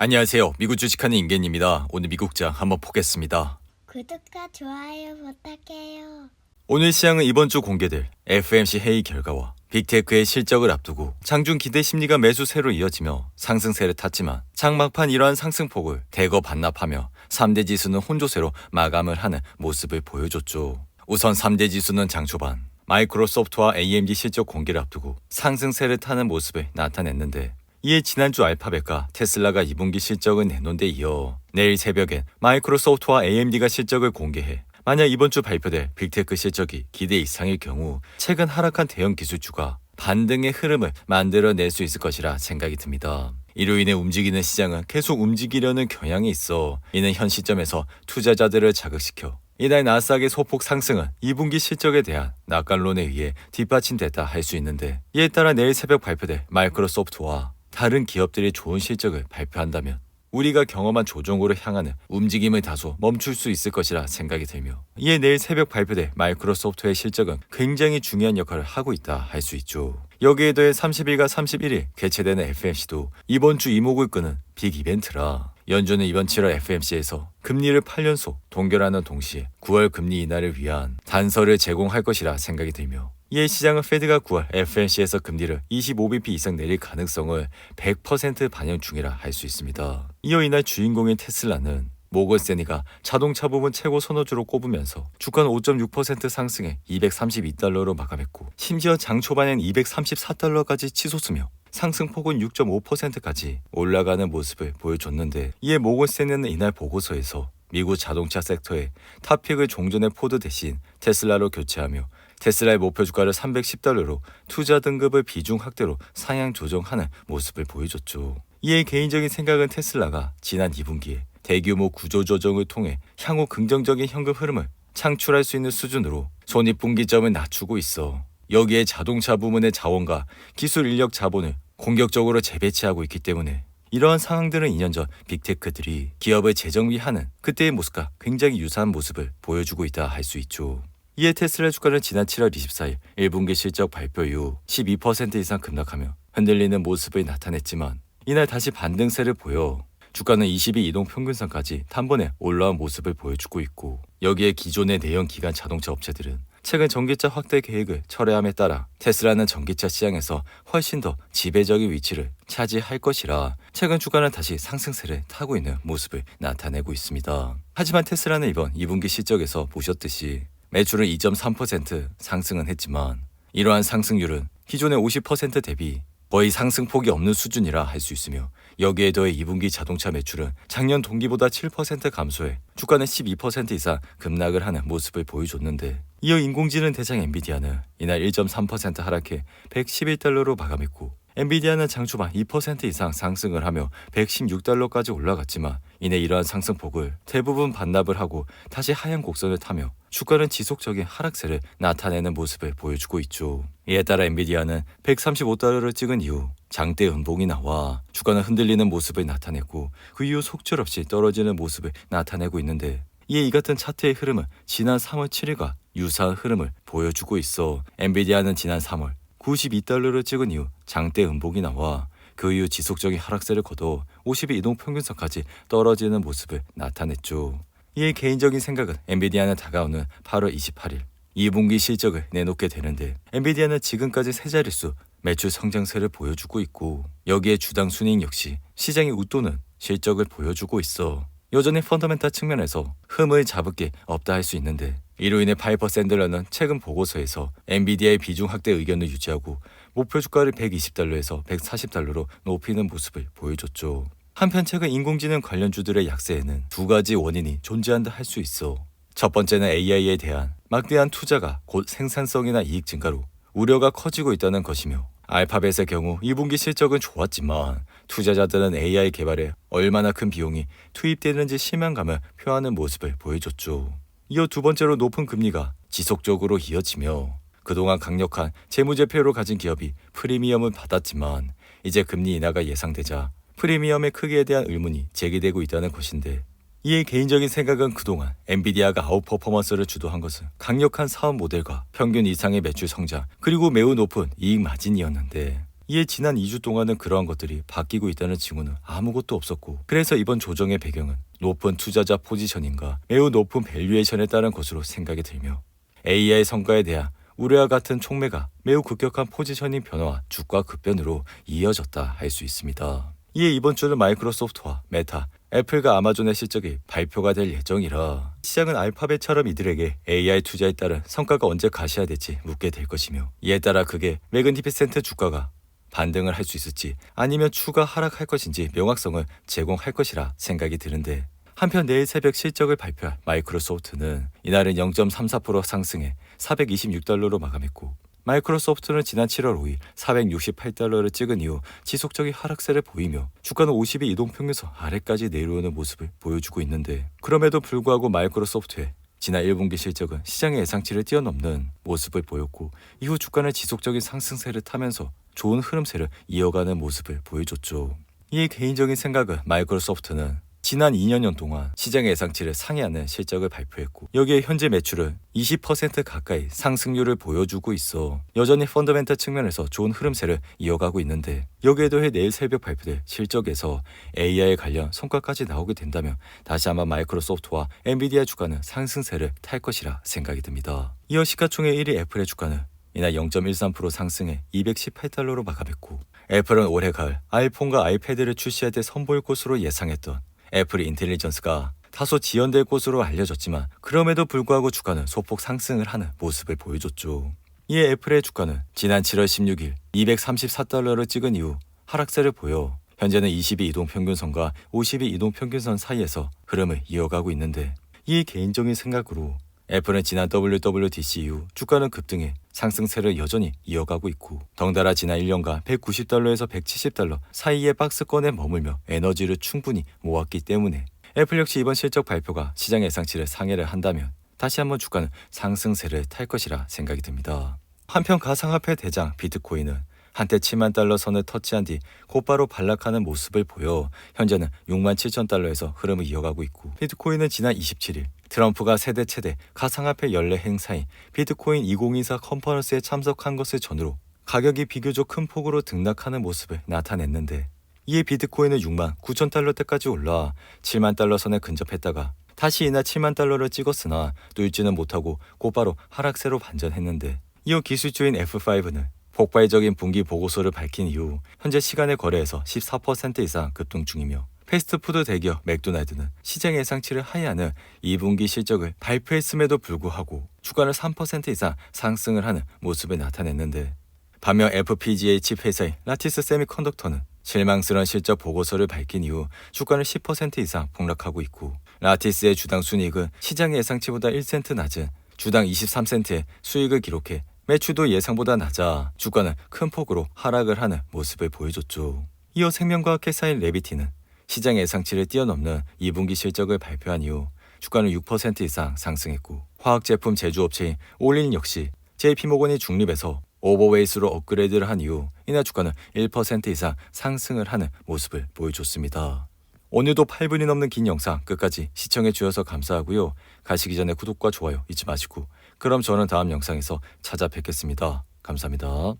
안녕하세요. 미국 주식하는 임계입니다. 오늘 미국장 한번 보겠습니다. 구독과 좋아요 부탁해요. 오늘 시장은 이번 주 공개될 FOMC 회의 결과와 빅테크의 실적을 앞두고 장중 기대 심리가 매수세로 이어지며 상승세를 탔지만 장막판 이러한 상승폭을 대거 반납하며 3대 지수는 혼조세로 마감을 하는 모습을 보여줬죠. 우선 3대 지수는 장 초반 마이크로소프트와 AMD 실적 공개를 앞두고 상승세를 타는 모습을 나타냈는데, 이에 지난주 알파벳과 테슬라가 2분기 실적을 내놓은 데 이어 내일 새벽엔 마이크로소프트와 AMD가 실적을 공개해 만약 이번 주 발표될 빅테크 실적이 기대 이상일 경우 최근 하락한 대형 기술주가 반등의 흐름을 만들어낼 수 있을 것이라 생각이 듭니다. 이로 인해 움직이는 시장은 계속 움직이려는 경향이 있어 이는 현 시점에서 투자자들을 자극시켜 이날 나스닥의 소폭 상승은 2분기 실적에 대한 낙관론에 의해 뒷받침됐다 할 수 있는데, 이에 따라 내일 새벽 발표될 마이크로소프트와 다른 기업들이 좋은 실적을 발표한다면 우리가 경험한 조정으로 향하는 움직임을 다소 멈출 수 있을 것이라 생각이 들며, 이에 내일 새벽 발표될 마이크로소프트의 실적은 굉장히 중요한 역할을 하고 있다 할 수 있죠. 여기에 더해 30일과 31일 개최되는 FOMC도 이번 주 이목을 끄는 빅 이벤트라 연준은 이번 7월 FOMC에서 금리를 8연속 동결하는 동시에 9월 금리 인하를 위한 단서를 제공할 것이라 생각이 들며, 이에 시장은 페드가 9월 FOMC에서 금리를 25bp 이상 내릴 가능성을 100% 반영 중이라 할 수 있습니다. 이어 이날 주인공인 테슬라는 모건 스탠리가 자동차 부문 최고 선호주로 꼽으면서 주가는 5.6% 상승해 $232로 마감했고, 심지어 장 초반엔 $234까지 치솟으며 상승폭은 6.5%까지 올라가는 모습을 보여줬는데, 이에 모건 스탠리는 이날 보고서에서 미국 자동차 섹터의 탑픽을 종전의 포드 대신 테슬라로 교체하며 테슬라의 목표 주가를 $310로 투자 등급을 비중 확대로 상향 조정하는 모습을 보여줬죠. 이에 개인적인 생각은 테슬라가 지난 2분기에 대규모 구조 조정을 통해 향후 긍정적인 현금 흐름을 창출할 수 있는 수준으로 손익분기점을 낮추고 있어 여기에 자동차 부문의 자원과 기술 인력 자본을 공격적으로 재배치하고 있기 때문에 이러한 상황들은 2년 전 빅테크들이 기업을 재정비하는 그때의 모습과 굉장히 유사한 모습을 보여주고 있다 할 수 있죠. 이에 테슬라 주가는 지난 7월 24일 1분기 실적 발표 이후 12% 이상 급락하며 흔들리는 모습을 나타냈지만, 이날 다시 반등세를 보여 주가는 22 이동 평균선까지 단번에 올라온 모습을 보여주고 있고, 여기에 기존의 내연 기관 자동차 업체들은 최근 전기차 확대 계획을 철회함에 따라 테슬라는 전기차 시장에서 훨씬 더 지배적인 위치를 차지할 것이라 최근 주가는 다시 상승세를 타고 있는 모습을 나타내고 있습니다. 하지만 테슬라는 이번 2분기 실적에서 보셨듯이 매출은 2.3% 상승은 했지만 이러한 상승률은 기존의 50% 대비 거의 상승폭이 없는 수준이라 할 수 있으며, 여기에 더해 2분기 자동차 매출은 작년 동기보다 7% 감소해 주가는 12% 이상 급락을 하는 모습을 보여줬는데, 이어 인공지능 대장 엔비디아는 이날 1.3% 하락해 $111로 마감했고, 엔비디아는 장 초반 2% 이상 상승을 하며 $116까지 올라갔지만 이내 이러한 상승폭을 대부분 반납을 하고 다시 하향 곡선을 타며 주가는 지속적인 하락세를 나타내는 모습을 보여주고 있죠. 이에 따라 엔비디아는 $135를 찍은 이후 장대 음봉이 나와 주가는 흔들리는 모습을 나타냈고, 그 이후 속절없이 떨어지는 모습을 나타내고 있는데, 이에 이 같은 차트의 흐름은 지난 3월 7일과 유사한 흐름을 보여주고 있어 엔비디아는 지난 3월 $92를 찍은 이후 장대 음봉이 나와 그 이후 지속적인 하락세를 거둬 50일 이동 평균선까지 떨어지는 모습을 나타냈죠. 이에 개인적인 생각은 엔비디아는 다가오는 8월 28일 2분기 실적을 내놓게 되는데, 엔비디아는 지금까지 세 자릿수 매출 성장세를 보여주고 있고, 여기에 주당 순이익 역시 시장이 웃도는 실적을 보여주고 있어 여전히 펀더멘탈 측면에서 흠을 잡을 게 없다 할 수 있는데, 이로 인해 파이퍼 샌들러는 최근 보고서에서 엔비디아의 비중 확대 의견을 유지하고 목표 주가를 $120에서 $140로 높이는 모습을 보여줬죠. 한편 최근 인공지능 관련주들의 약세에는 두 가지 원인이 존재한다 할 수 있어. 첫 번째는 AI에 대한 막대한 투자가 곧 생산성이나 이익 증가로 우려가 커지고 있다는 것이며, 알파벳의 경우 2분기 실적은 좋았지만 투자자들은 AI 개발에 얼마나 큰 비용이 투입되는지 실망감을 표하는 모습을 보여줬죠. 이어 두 번째로 높은 금리가 지속적으로 이어지며 그동안 강력한 재무제표를 가진 기업이 프리미엄을 받았지만 이제 금리 인하가 예상되자 프리미엄의 크기에 대한 의문이 제기되고 있다는 것인데, 이에 개인적인 생각은 그동안 엔비디아가 아웃퍼포먼스를 주도한 것은 강력한 사업 모델과 평균 이상의 매출 성장, 그리고 매우 높은 이익 마진이었는데, 이에 지난 2주 동안은 그러한 것들이 바뀌고 있다는 징후는 아무것도 없었고, 그래서 이번 조정의 배경은 높은 투자자 포지셔닝과 매우 높은 밸류에이션에 따른 것으로 생각이 들며, AI 성과에 대한 우려와 같은 촉매가 매우 급격한 포지셔닝 변화와 주가 급변으로 이어졌다 할 수 있습니다. 이에 이번 주는 마이크로소프트와 메타, 애플과 아마존의 실적이 발표가 될 예정이라 시장은 알파벳처럼 이들에게 AI 투자에 따른 성과가 언제 가시화될지 묻게 될 것이며, 이에 따라 그게 매그니피센트 주가가 반등을 할 수 있을지 아니면 추가 하락할 것인지 명확성을 제공할 것이라 생각이 드는데, 한편 내일 새벽 실적을 발표할 마이크로소프트는 이날은 0.34% 상승해 426달러로 마감했고, 마이크로소프트는 지난 7월 5일 468달러를 찍은 이후 지속적인 하락세를 보이며 주가는 52 이동평균선 아래까지 내려오는 모습을 보여주고 있는데, 그럼에도 불구하고 마이크로소프트의 지난 1분기 실적은 시장의 예상치를 뛰어넘는 모습을 보였고, 이후 주가는 지속적인 상승세를 타면서 좋은 흐름세를 이어가는 모습을 보여줬죠. 이 개인적인 생각은 마이크로소프트는 지난 2년 동안 시장의 예상치를 상회하는 실적을 발표했고, 여기에 현재 매출은 20% 가까이 상승률을 보여주고 있어 여전히 펀더멘탈 측면에서 좋은 흐름세를 이어가고 있는데, 여기에 더해 내일 새벽 발표될 실적에서 AI 관련 성과까지 나오게 된다면 다시 한번 마이크로소프트와 엔비디아 주가는 상승세를 탈 것이라 생각이 듭니다. 이어 시가총액 1위 애플의 주가는 이날 0.13% 상승해 218달러로 마감했고, 애플은 올해 가을 아이폰과 아이패드를 출시할 때 선보일 것으로 예상했던 애플 인텔리전스가 다소 지연될 것으로 알려졌지만, 그럼에도 불구하고 주가는 소폭 상승을 하는 모습을 보여줬죠. 이에 애플의 주가는 지난 7월 16일 234달러를 찍은 이후 하락세를 보여 현재는 22 이동평균선과 52 이동평균선 사이에서 흐름을 이어가고 있는데, 이 개인적인 생각으로 애플은 지난 WWDC 이후 주가는 급등해 상승세를 여전히 이어가고 있고, 덩달아 지난 1년간 190달러에서 170달러 사이의 박스권에 머물며 에너지를 충분히 모았기 때문에 애플 역시 이번 실적 발표가 시장 예상치를 상회를 한다면 다시 한번 주가는 상승세를 탈 것이라 생각이 듭니다. 한편 가상화폐 대장 비트코인은 한때 7만 달러 선을 터치한 뒤 곧바로 반락하는 모습을 보여 현재는 6만 7천 달러에서 흐름을 이어가고 있고, 비트코인은 지난 27일 트럼프가 세대 최대 가상화폐 연례 행사인 비트코인 2024 컨퍼런스에 참석한 것을 전후로 가격이 비교적 큰 폭으로 등락하는 모습을 나타냈는데, 이에 비트코인은 6만 9천 달러대까지 올라 7만 달러 선에 근접했다가 다시 이날 7만 달러를 찍었으나 뚫지는 못하고 곧바로 하락세로 반전했는데, 이어 기술주인 F5는 폭발적인 분기 보고서를 밝힌 이후 현재 시간의 거래에서 14% 이상 급등 중이며, 패스트푸드 대기업 맥도날드는 시장 예상치를 하회하는 2분기 실적을 발표했음에도 불구하고 주가를 3% 이상 상승을 하는 모습을 나타냈는데, 반면 FPGA 칩 회사인 라티스 세미컨덕터는 실망스러운 실적 보고서를 밝힌 이후 주가는 10% 이상 폭락하고 있고, 라티스의 주당 순이익은 시장 예상치보다 1센트 낮은 주당 23센트의 수익을 기록해 매출도 예상보다 낮아 주가는 큰 폭으로 하락을 하는 모습을 보여줬죠. 이어 생명과학 회사인 레비티는 시장 예상치를 뛰어넘는 2분기 실적을 발표한 이후 주가는 6% 이상 상승했고, 화학제품 제조업체인 올린 역시 JP모건이 중립에서 오버웨이스로 업그레이드를 한 이후 이날 주가는 1% 이상 상승을 하는 모습을 보여줬습니다. 오늘도 8분이 넘는 긴 영상 끝까지 시청해 주셔서 감사하고요. 가시기 전에 구독과 좋아요 잊지 마시고, 그럼 저는 다음 영상에서 찾아뵙겠습니다. 감사합니다.